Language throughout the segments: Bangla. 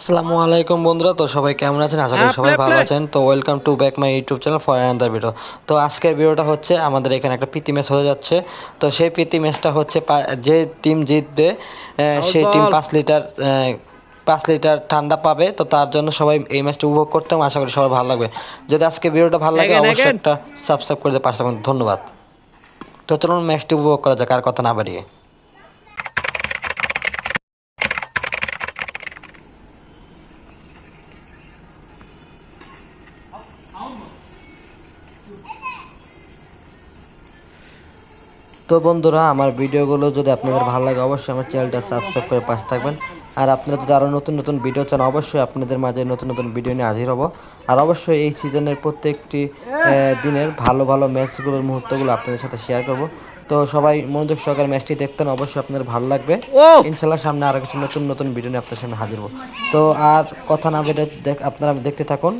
আসসালামু আলাইকুম বন্ধুরা। তো সবাই কেমন আছেন? আশা করি সবাই ভালো আছেন। তো welcome to back my YouTube channel for another video. তো আজকের ভিডিওটা হচ্ছে আমাদের এখানে একটা প্রীতি ম্যাচ হতে যাচ্ছে। তো সেই প্রীতি ম্যাচটা হচ্ছে যে টিম জিতবে সেই টিম 5 লিটার ঠান্ডা পাবে। তো তার জন্য সবাই এই ম্যাচটা উপভোগ করতে হবে। আশা করি সবার ভালো লাগবে। যদি আজকে ভিডিওটা ভালো লাগে অবশ্যই একটা সাবস্ক্রাইব করে দিয়ে পাশে থাকুন। ধন্যবাদ। তো চলুন ম্যাচটি উপভোগ করা যাক আর কথা না বাড়িয়ে। তো বন্ধুরা, আমার ভিডিওগুলো যদি আপনাদের ভালো লাগে অবশ্যই আমার চ্যানেলটা সাবস্ক্রাইব করে পাশে থাকবেন। আর আপনারা যদি আরও নতুন নতুন ভিডিও চান অবশ্যই আপনাদের মাঝে নতুন নতুন ভিডিও নিয়ে হাজির হব। আর অবশ্যই এই সিজনের প্রত্যেকটি দিনের ভালো ভালো ম্যাচগুলোর মুহূর্তগুলো আপনাদের সাথে শেয়ার করব। তো সবাই মনোযোগ সহকারে ম্যাচটি দেখতেন, অবশ্যই আপনাদের ভালো লাগবে। ইনশাল্লাহ সামনে আরও কিছু নতুন নতুন ভিডিও নিয়ে আপনাদের সামনে হাজির হব। তো আর কথা না বেড়ে আপনারা দেখতে থাকুন।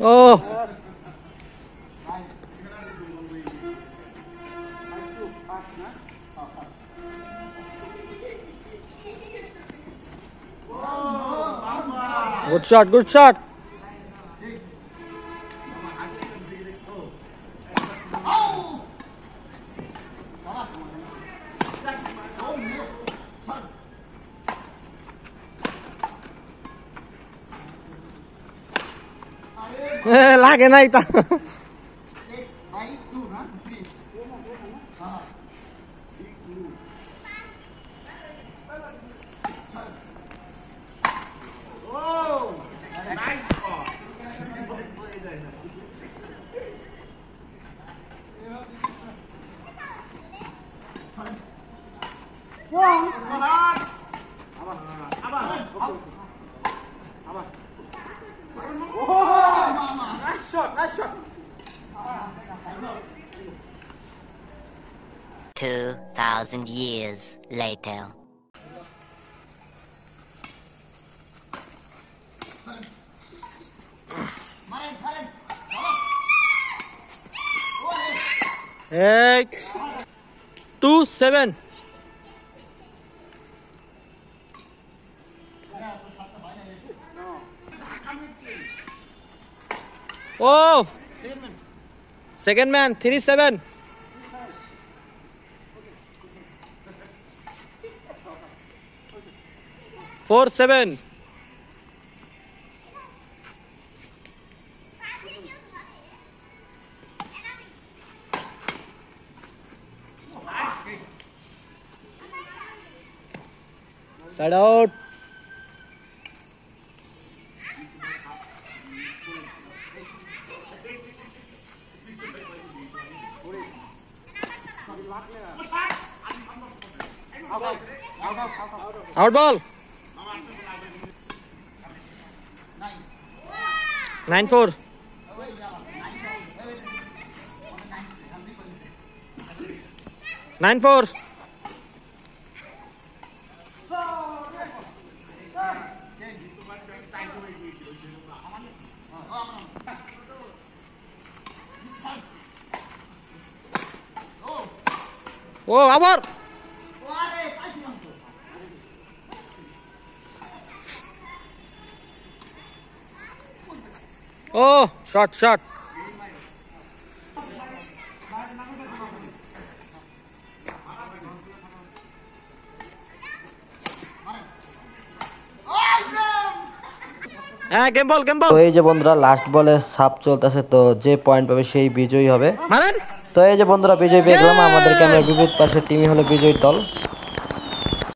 Oh, good shot, good shot. লাগে নাই তা Nice shot. 2,000 years later. Eight, 2-7. Oh, second man, 3-7. 4-7. Side out. Out ball. 9-4. 9-4. ও আবার ও শট শট হ্যাঁ গেম বল তো এই যে বন্ধুরা লাস্ট বলে সাপ চলতেছে, তো যে পয়েন্ট পাবে সেই বিজয়ী হবে। মারেন তো এই যে বন্ধুরা বিজয়ী পেয়ে গেলাম, আমাদের ক্যামেরার বিপরীত পাশের টিমই হলো বিজয়ী দল।